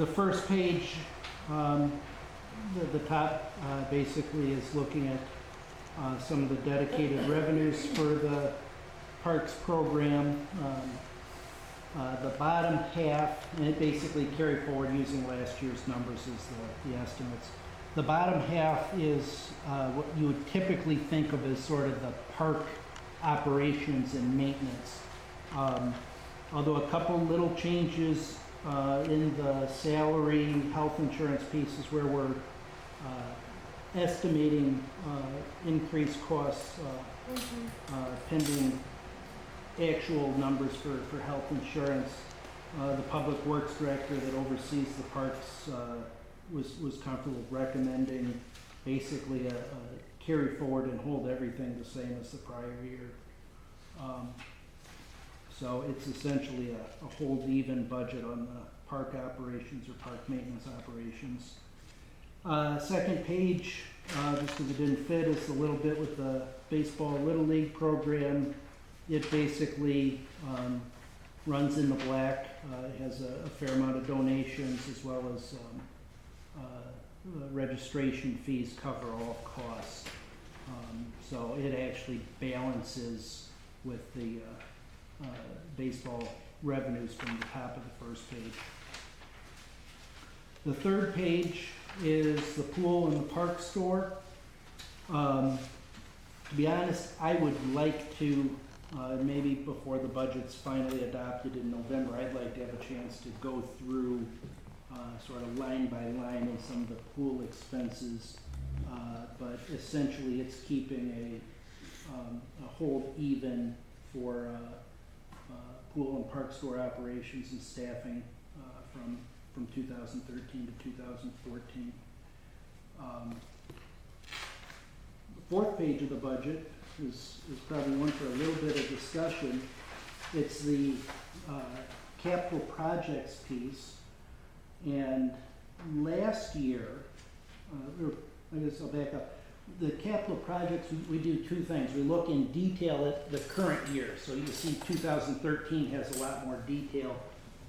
The first page, the top basically is looking at some of the dedicated revenues for the parks program. The bottom half, and it basically carried forward using last year's numbers as the estimates. The bottom half is what you would typically think of as sort of the park operations and maintenance. Although a couple little changes in the salary, health insurance pieces where we're estimating increased costs pending actual numbers for health insurance. The public works director that oversees the parks was comfortable recommending basically a carry forward and hold everything the same as the prior year. So it's essentially a hold even budget on the park operations or park maintenance operations. Second page, just because it didn't fit, is a little bit with the baseball Little League program. It basically runs in the black. It has a fair amount of donations as well as registration fees cover all costs. So it actually balances with the baseball revenues from the top of the first page. The third page is the pool and the park store. To be honest, I would like to, maybe before the budget's finally adopted in November, I'd like to have a chance to go through sort of line by line in some of the pool expenses. But essentially it's keeping a hold even for pool and park store operations and staffing from 2013 to 2014. The fourth page of the budget is probably one for a little bit of discussion. It's the capital projects piece. And last year, I guess I'll back up. The capital projects, we do two things. We look in detail at the current year. So you see 2013 has a lot more detail,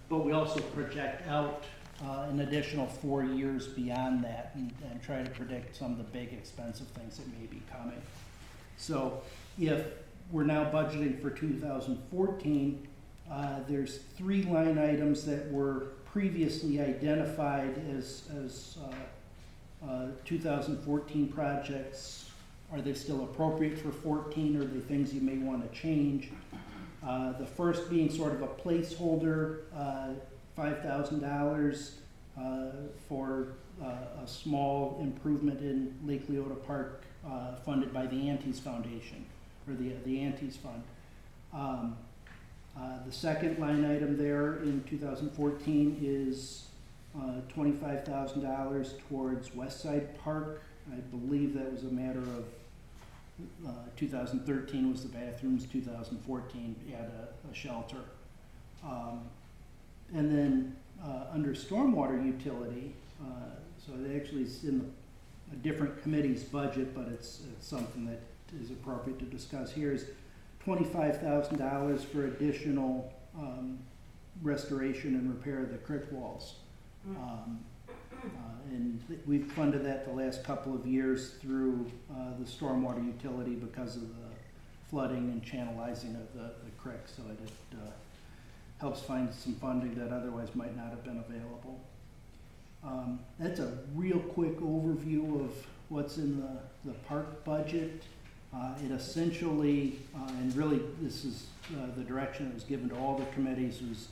but we also project out an additional 4 years beyond that and try to predict some of the big expensive things that may be coming. So if we're now budgeting for 2014, there's 3 line items that were previously identified as 2014 projects. Are they still appropriate for 14, or are they things you may want to change? The first being sort of a placeholder, $5,000 for a small improvement in Lake Leota Park funded by the Antes Foundation, or the Antes Fund. The second line item there in 2014 is $25,000 towards West Side Park. I believe that was a matter of 2013 was the bathrooms, 2014 add a shelter. And then under stormwater utility, so it actually is in a different committee's budget, but it's something that is appropriate to discuss here, is $25,000 for additional restoration and repair of the creek walls. And we've funded that the last couple of years through the stormwater utility because of the flooding and channelizing of the creek, so it helps find some funding that otherwise might not have been available. That's a real quick overview of what's in the park budget. It essentially, and really this is the direction that was given to all the committees, was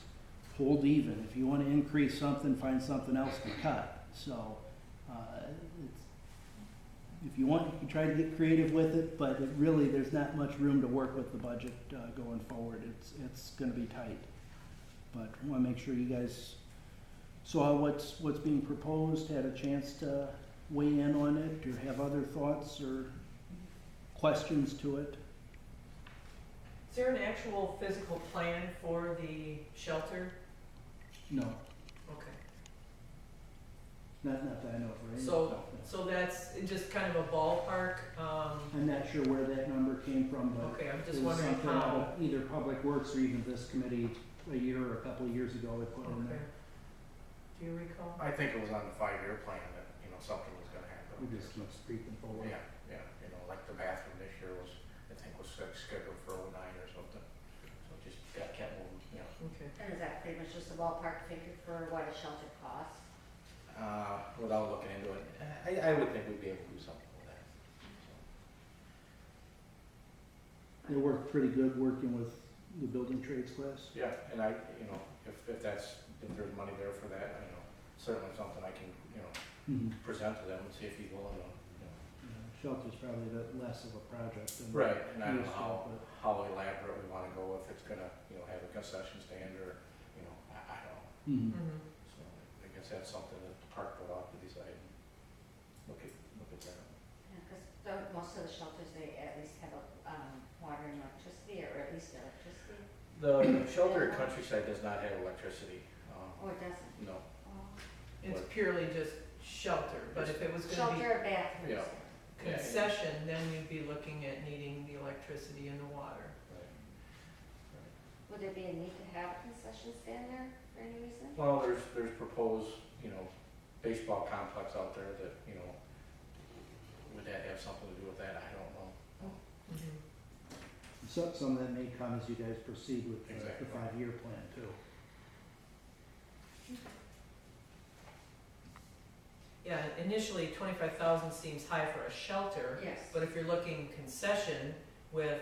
hold even. If you want to increase something, find something else to cut. So if you want, you can try to get creative with it, but there's not much room to work with the budget going forward. It's going to be tight. But I want to make sure you guys saw what's being proposed, had a chance to weigh in on it, or have other thoughts or questions to it. Is there an actual physical plan for the shelter? No, Okay. not that I know of, right? So that's just kind of a ballpark. I'm not sure where that number came from, but Okay, I'm it just was wondering something how. out of either Public Works or even this committee a year or a couple of years ago had put in Okay. there. Do you recall? I think it was on the 5-year plan that, something was gonna happen. We just keep creeping forward. Yeah, like the bathroom this year was, I think was scheduled for 09 or something. So it just kept moving, Okay. And is that pretty much just a ballpark figure for what a shelter costs? Without looking into it, I would think we'd be able to do something with that. They work pretty good working with the building trades class. Yeah, and I, if there's money there for that, certainly something I can, present to them and see if he's willing to, Shelter's probably a bit less of a project than. Right, and I don't used to, know but- how elaborate we wanna go, if it's gonna, have a concession stand or, I don't know. Mhm. Mm-hmm. So I guess that's something that the park would have to decide. Look at that. Yeah, because most of the shelters, they at least have a water and electricity, or at least electricity. The shelter at Countryside does not have electricity. Oh, it doesn't? No. Oh. It's purely just shelter, but if it was gonna be Shelter or bathrooms? Yeah. concession, then you'd be looking at needing the electricity and the water. Would there be a need to have a concession stand there for any reason? Well, there's proposed, baseball complex out there that, would that have something to do with that? I don't know. Mm-hmm. Some of that may come as you guys proceed with Exactly. the 5-year plan too. Yeah, initially 25,000 seems high for a shelter, Yes. but if you're looking concession with,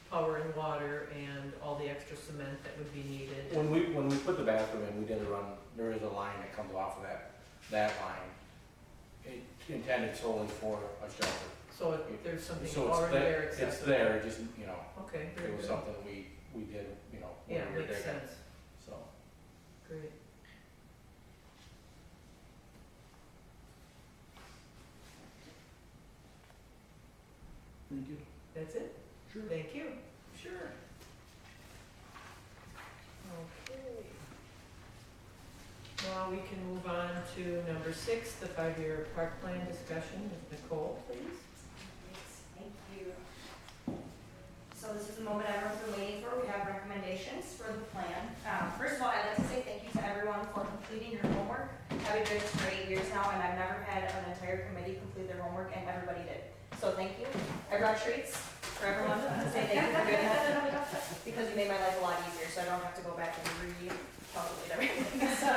power and water and all the extra cement that would be needed. When we put the bathroom in, we did run, there is a line that comes off of that line. It intended solely for a shelter. So if there's something So it's already there accessible. It's there, just, Okay, very it was good. something we did, when Yeah, we were makes digging, sense. so. Great. Thank you. That's it? Sure. Thank you. Sure. Okay. Now we can move on to number 6, the 5-year park plan discussion with Nicole, please. Yes, thank you. So this is the moment everyone's been waiting for. We have recommendations for the plan. First of all, I'd like to say thank you to everyone for completing your homework. I've been doing this for 8 years now, and I've never had an entire committee complete their homework, and everybody did. So thank you. I brought treats for everyone to say thank you for doing that, because you made my life a lot easier, so I don't have to go back and re-calculate everything. So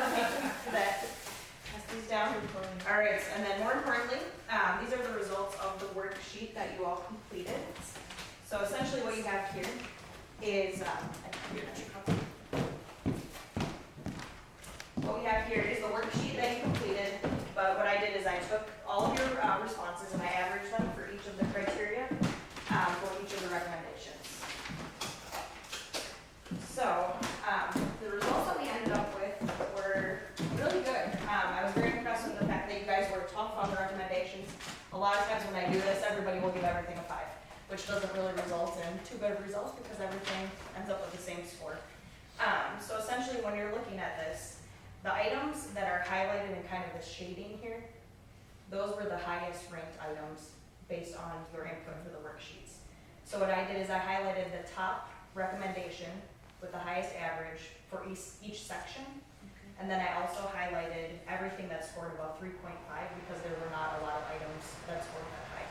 that, pass these down. All right, and then more importantly, these are the results of the worksheet that you all completed. So essentially what you have here is, what we have here is the worksheet that you completed, but what I did is I took all of your responses and I averaged them for each of the criteria for each of the recommendations. So the results that we ended up with were really good. I was very impressed with the fact that you guys were tough on the recommendations. A lot of times when I do this, everybody will give everything a 5, which doesn't really result in too good of results because everything ends up with the same score. So essentially when you're looking at this, the items that are highlighted in kind of the shading here, those were the highest ranked items based on your input for the worksheets. So what I did is I highlighted the top recommendation with the highest average for each section. And then I also highlighted everything that scored above 3.5 because there were not a lot of items that scored that high.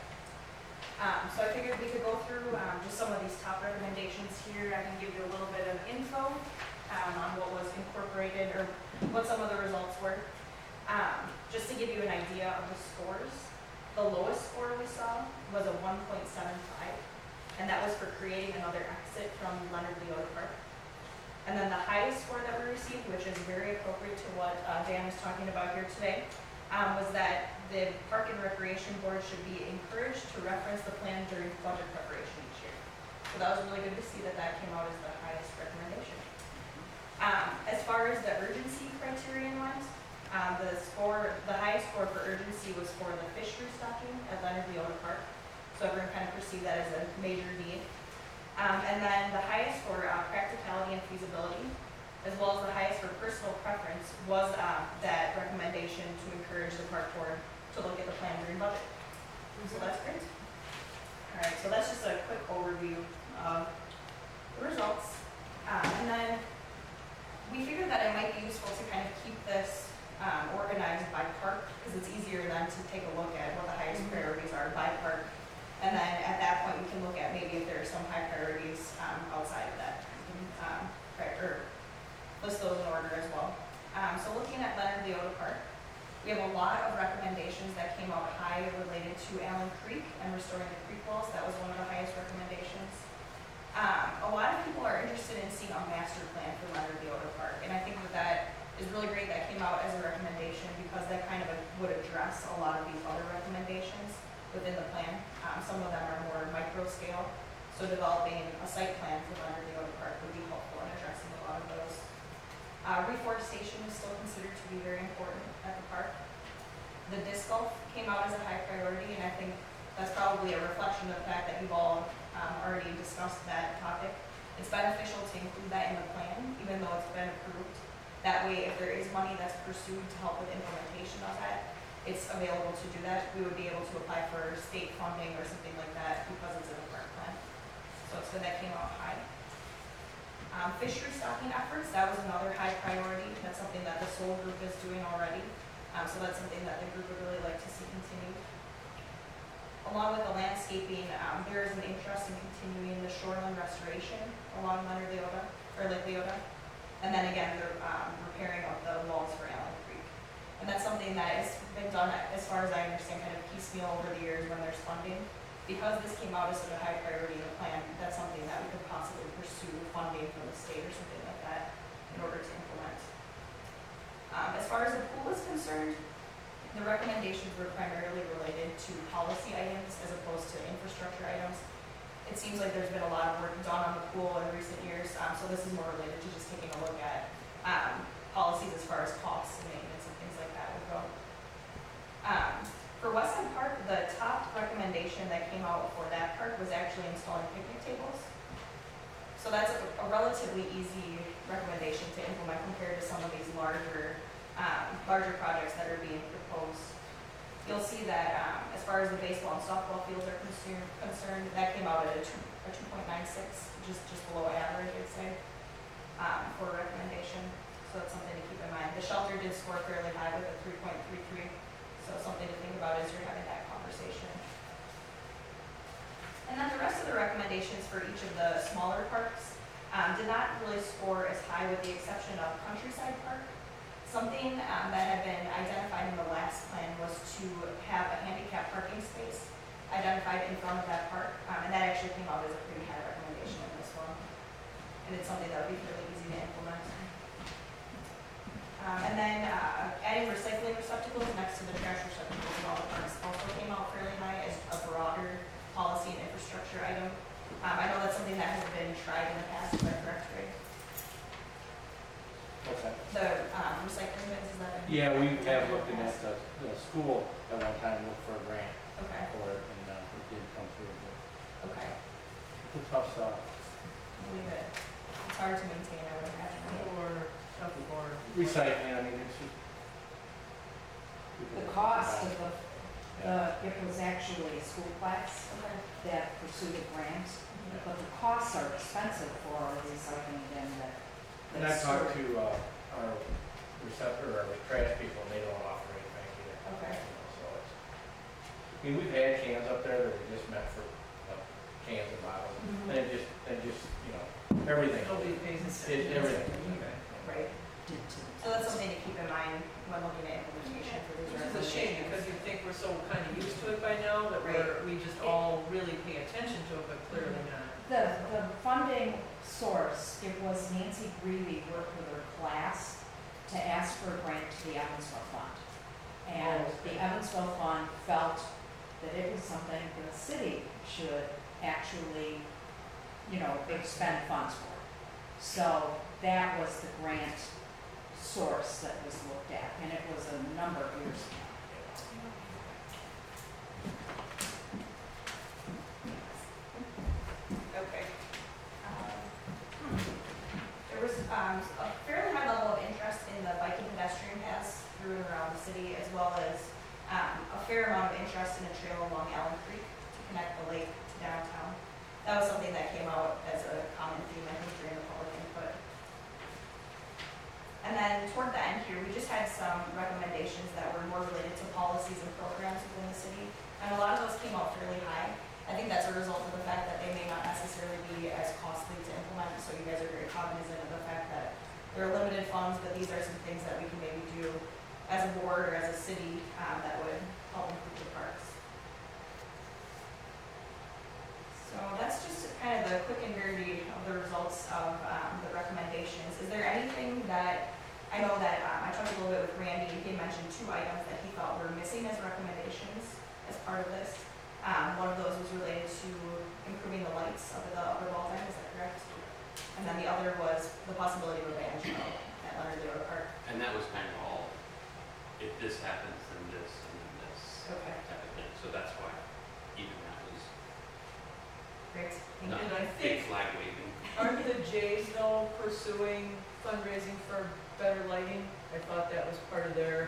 So I figured we could go through just some of these top recommendations here. I can give you a little bit of info on what was incorporated or what some of the results were. Just to give you an idea of the scores, the lowest score we saw was a 1.75, and that was for creating another exit from Leonard Leota Park. And then the highest score that we received, which is very appropriate to what Dan is talking about here today, was that the Park and Recreation Board should be encouraged to reference the plan during budget preparation each year. So that was really good to see that that came out as the highest recommendation. As far as the urgency criterion went, the highest score for urgency was for the fish restocking at Leonard Leota Park. So everyone kind of perceived that as a major need. And then the highest for practicality and feasibility, as well as the highest for personal preference, was that recommendation to encourage the park board to look at the plan during budget. So that's great. All right, so that's just a quick overview of the results. And then we figured that it might be useful to kind of keep this organized by park, because it's easier then to take a look at what the highest priorities are by park. And then at that point, we can look at maybe if there are some high priorities outside of that, or list those in order as well. So looking at Leonard Leota Park, we have a lot of recommendations that came out high related to Allen Creek and restoring the creek walls. That was one of the highest recommendations. A lot of people are interested in seeing a master plan for Leonard Leota Park, and I think that that is really great that came out as a recommendation because that kind of would address a lot of these other recommendations within the plan. Some of them are more micro scale, so developing a site plan for Leonard Leota Park would be helpful in addressing a lot of those. Reforestation is still considered to be very important at the park. The disc golf came out as a high priority, and I think that's probably a reflection of the fact that you've all already discussed that topic. It's beneficial to include that in the plan, even though it's been approved. That way, if there is money that's pursued to help with implementation of that, it's available to do that. We would be able to apply for state funding or something like that because it's in the park plan. So it's good that came out high. Fish restocking efforts, that was another high priority. That's something that the Soul Group is doing already. So that's something that the group would really like to see continued. Along with the landscaping, there is an interest in continuing the shoreline restoration along Leonard Leota, or Lake Leota. And then again, the repairing of the walls for Allen Creek. And that's something that has been done, as far as I understand, kind of piecemeal over the years when there's funding. Because this came out as such a high priority in the plan, that's something that we could possibly pursue funding from the state or something like that in order to implement. As far as the pool is concerned, the recommendations were primarily related to policy items as opposed to infrastructure items. It seems like there's been a lot of work done on the pool in recent years, so this is more related to just taking a look at policies as far as costs and maintenance and things like that would go. For Westside Park, the top recommendation that came out for that park was actually installing picnic tables. So that's a relatively easy recommendation to implement compared to some of these larger projects that are being proposed. You'll see that as far as the baseball and softball fields are concerned, that came out at a 2.96, which is just below average, I'd say, for a recommendation. So that's something to keep in mind. The shelter did score fairly high with a 3.33. So something to think about as you're having that conversation. And then the rest of the recommendations for each of the smaller parks did not really score as high with the exception of Countryside Park. Something that had been identified in the last plan was to have a handicap parking space identified in front of that park. And that actually came out as a pretty high recommendation in this one. And it's something that would be fairly easy to implement. And then adding recycling receptacles next to the trash receptacles in all the parks also came out fairly high as a broader policy and infrastructure item. I know that's something that has been tried in the past, is that correct, Ray? What's that? The recycling bins, is that? Yeah, we have looked at the school at one time, looked for a grant Okay, for it, and it did come through. But okay. it's tough stuff. Leave it. It's hard to maintain, I would imagine. Or tough for. Recycling, I mean, it's just. The cost of it was actually a school class Okay. that pursued a grant, but the costs are expensive for recycling and And I talked to our receptor, or trash people, and they don't offer anything either. Okay. So it's, I mean, we've had cans up there that were just meant for cans and bottles, and it just, everything. Nobody pays attention. Everything. Okay. Right. So that's something to keep in mind when looking at implementation for these Which is a shame, because you'd think we're so kind of used to it by now, that we just all really pay attention to it, but clearly not. The funding source, it was Nancy Greeley worked with her class to ask for a grant to the Evansville Fund. And the Evansville Fund felt that it was something the city should actually, expend funds for. So that was the grant source that was looked at, and it was a number of years ago. Okay. There was a fairly high level of interest in the biking pedestrian paths through and around the city, as well as a fair amount of interest in a trail along Allen Creek to connect the lake to downtown. That was something that came out as a common theme, I think, during the public input. And then toward the end here, we just had some recommendations that were more related to policies and programs within the city. And a lot of those came out fairly high. I think that's a result of the fact that they may not necessarily be as costly to implement, so you guys are very cognizant of the fact that there are limited funds, but these are some things that we can maybe do as a board or as a city that would help improve the parks. So that's just kind of the quick and dirty of the results of the recommendations. Is there anything that, I know that I talked a little bit with Randy, and he mentioned 2 items that he thought were missing as recommendations as part of this. One of those was related to improving the lights of the upper ball time, is that correct? And then the other was the possibility of a band show at Leonard Leo Park. And that was kind of all, if this happens, then this, and then this Okay, type of thing. So that's why even that was great. Thank not you. And I big think, flag waving. aren't the Jays though pursuing fundraising for better lighting? I thought that was part of their,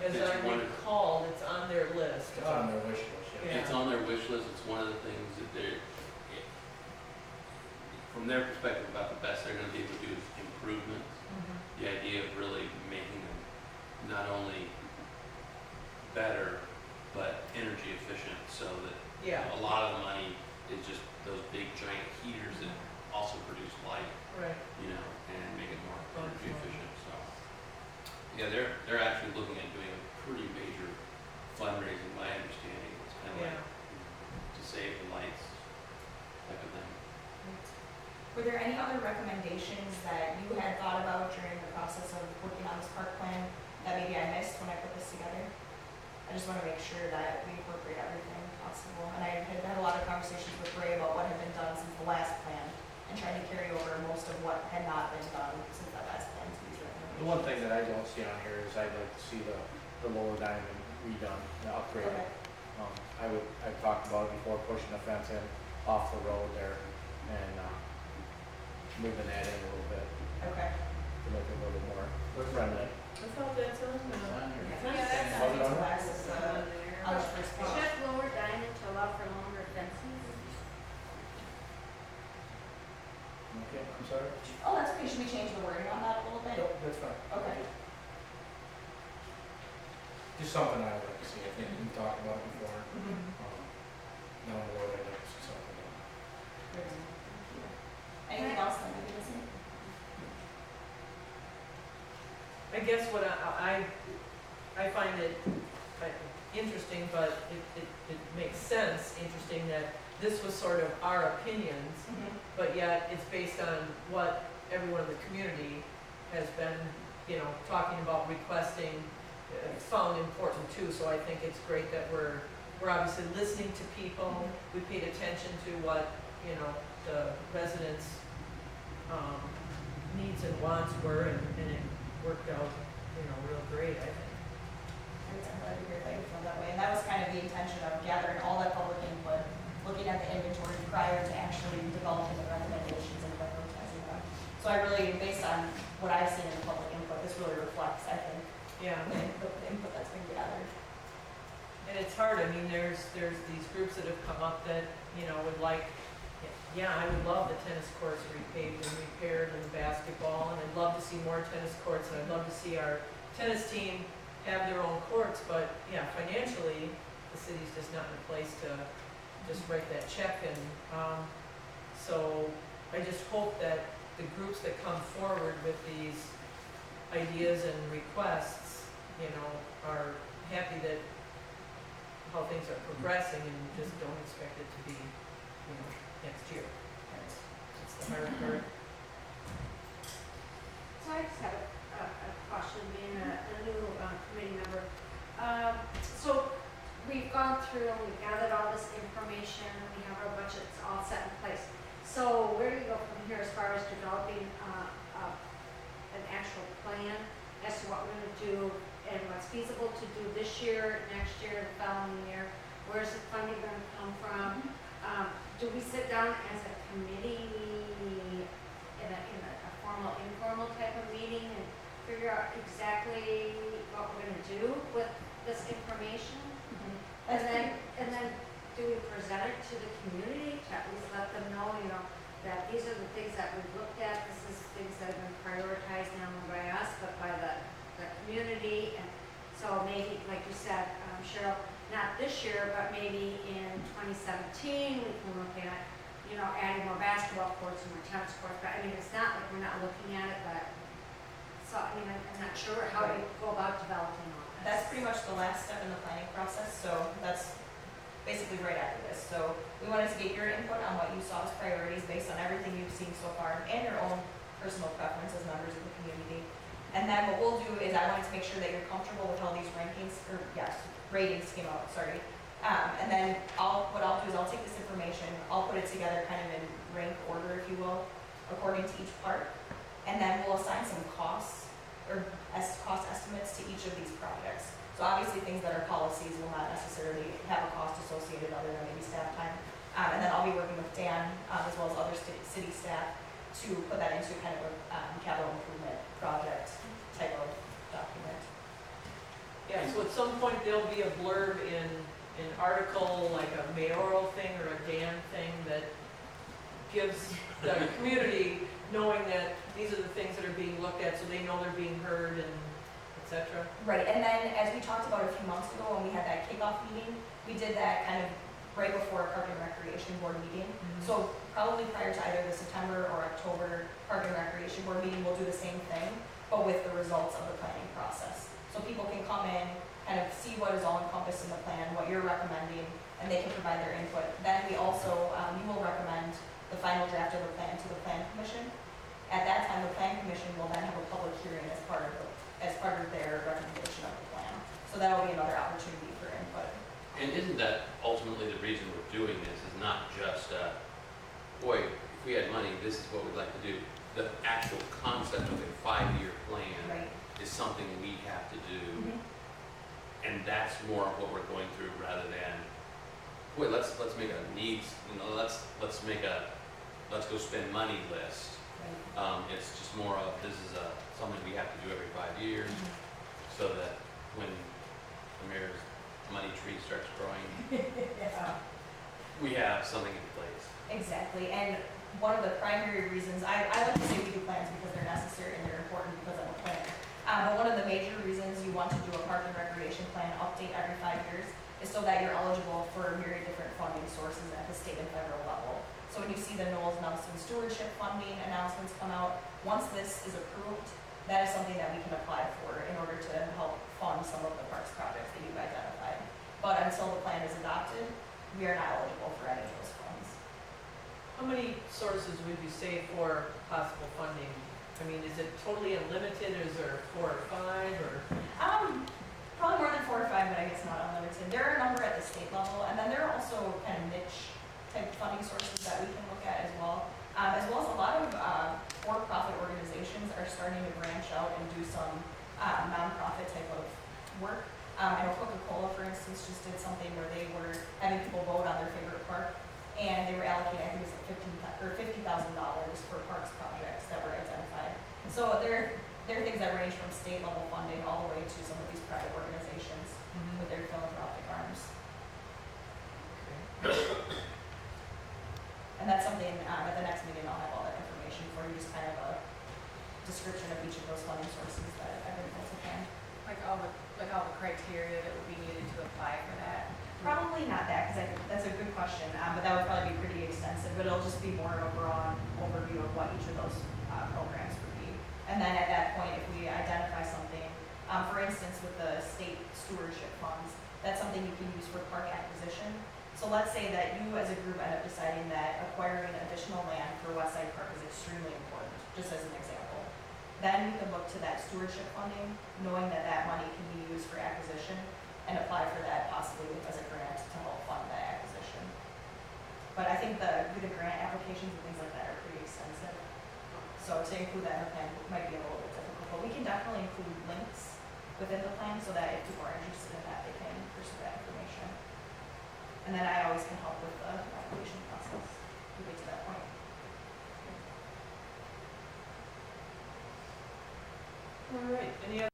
as It's I one of, recalled, it's on their list. It's on their wish list, yeah. it's on their wish list. It's one of the things that from their perspective about the best they're gonna be able to do is improvements. Mhm. The idea of really making them not only better, but energy efficient, so that Yeah, a lot of the money is just those big giant heaters that also produce light, right. and make it more Fun, energy fun. efficient, so. Yeah, they're actually looking at doing a pretty major fundraising, my understanding, it's kind of like, Yeah. to save the lights type of thing. Were there any other recommendations that you had thought about during the process of working on this park plan that maybe I missed when I put this together? I just want to make sure that we incorporate everything possible. And I had had a lot of conversations with Ray about what had been done since the last plan and trying to carry over most of what had not been done since that last plan to these recommendations. The one thing that I don't see on here is I'd like to see the lower diamond redone, the upgrade. Okay, I've talked about it before, pushing the fence in off the road there and, moving that in a little bit okay. to make it a little more friendly. I thought that's on the. Yeah, that's Was it on there? last, on the first page. Check lower diamond to allow for longer fences. Okay, I'm sorry? Oh, that's okay. Should we change the wording on that a little bit? Nope, that's fine. Okay. Just something I'd like to see, I think we talked about it before, Mhm. down the road, I'd like to see something done. Anything else that might be missing? I guess what I find it interesting, but it makes sense, interesting that this was sort of our opinions, but yet it's based on what everyone in the community has been, talking about, requesting, found important too, so I think it's great that we're obviously listening to people, we paid attention to what, the residents' needs and wants were, and it worked out, real great, I think. I'm glad to hear that you feel that way. And that was kind of the intention of gathering all that public input, looking at the inventory prior to actually developing the recommendations and prioritizing them. So I really, based on what I've seen in the public input, this really reflects, I think, Yeah. the input that's been gathered. And it's hard, I mean, there's these groups that have come up that, would like, yeah, I would love the tennis courts repaved and repaired and basketball, and I'd love to see more tennis courts, and I'd love to see our tennis team have their own courts, but, yeah, financially, the city's just not in a place to just write that check, and, so I just hope that the groups that come forward with these ideas and requests, are happy that how things are progressing and just don't expect it to be, next year. It's the hard part. So I just have a question, being a new committee member. So we've gone through and we've gathered all this information, we have our budgets all set in place. So where do we go from here as far as developing an actual plan as to what we're gonna do and what's feasible to do this year, next year, the following year? Where's the funding gonna come from? Do we sit down as a committee in a formal, informal type of meeting and figure out exactly what we're gonna do with this information? That's And then do we present it to the community to at least let them know, that these are the things that we've looked at, this is things that have been prioritized not only by us, but community, and so maybe, like you said, Cheryl, not this year, but maybe in 2017, we can look at, you know, adding more basketball courts and more tennis courts, but I mean, it's not like we're not looking at it, but, so, I mean, I'm not sure how we go about developing all this. That's pretty much the last step in the planning process, so that's basically right after this. So we wanted to get your input on what you saw as priorities based on everything you've seen so far and your own personal preference as members of the community. And then what we'll do is I wanted to make sure that you're comfortable with how these rankings, or yes, ratings came out, sorry. And then what I'll do is I'll take this information, I'll put it together kind of in rank order, if you will, according to each part. And then we'll assign some costs or cost estimates to each of these projects. So obviously things that are policies will not necessarily have a cost associated other than maybe staff time. And then I'll be working with Dan as well as other city staff to put that into kind of a capital improvement project type of document. Yeah, so at some point there'll be a blurb in an article, like a mayoral thing or a Dan thing that gives the community knowing that these are the things that are being looked at, so they know they're being heard and et cetera. Right, and then as we talked about a few months ago when we had that kickoff meeting, we did that kind of right before Park and Recreation Board meeting. So probably prior to either the September or October Park and Recreation Board meeting, we'll do the same thing, but with the results of the planning process. So people can come in, kind of see what is all encompassed in the plan, what you're recommending, and they can provide their input. Then we also, you will recommend the final draft of the plan to the Plan Commission. At that time, the Plan Commission will then have a public hearing as part of their recommendation of the plan. So that will be another opportunity for input. And isn't that ultimately the reason we're doing this, is not just, boy, if we had money, this is what we'd like to do. The actual concept of a 5-year plan Right. is something we have to do. Mhm. And that's more of what we're going through rather than, boy, let's make a needs, let's go spend money list. Right. It's just more of, this is something we have to do every 5 years, Mhm. so that when the mayor's money tree starts growing, we have something in place. Exactly, and one of the primary reasons, I like to say we do plans because they're necessary and they're important because I'm a planner. But one of the major reasons you want to do a park and recreation plan update every 5 years is so that you're eligible for myriad different funding sources at the state and federal level. So when you see the Knowles Nelson stewardship funding announcements come out, once this is approved, that is something that we can apply for in order to help fund some of the parks projects that you've identified. But until the plan is adopted, we are not eligible for any of those funds. How many sources would you say for possible funding? I mean, is it totally unlimited, or is there 4 or 5, or? Probably more than 4 or 5, but I guess not unlimited. There are a number at the state level, and then there are also kind of niche type funding sources that we can look at as well. As well as a lot of for-profit organizations are starting to branch out and do some nonprofit type of work. I know Coca-Cola, for instance, just did something where they were having people vote on their favorite park, and they were allocating, I think it was like $50,000 for parks projects that were identified. So there are things that range from state level funding all the way to some of these private organizations with their philanthropic arms. And that's something, at the next meeting, I'll have all that information for you, just kind of a description of each of those funding sources that I've been able to find. Like all the criteria that would be needed to apply for that? Probably not that, because that's a good question, but that would probably be pretty extensive, but it'll just be more of a broad overview of what each of those programs would be. And then at that point, if we identify something, for instance, with the state stewardship funds, that's something you can use for park acquisition. So let's say that you as a group end up deciding that acquiring additional land for Westside Park is extremely important, just as an example. Then you can look to that stewardship funding, knowing that that money can be used for acquisition, and apply for that possibly as a grant to help fund that acquisition. But I think the grant applications and things like that are pretty extensive. So to include that in the plan might be a little bit difficult, but we can definitely include links within the plan so that if people are interested in that, they can pursue that information. And then I always can help with the application process to get to that point. All right, any other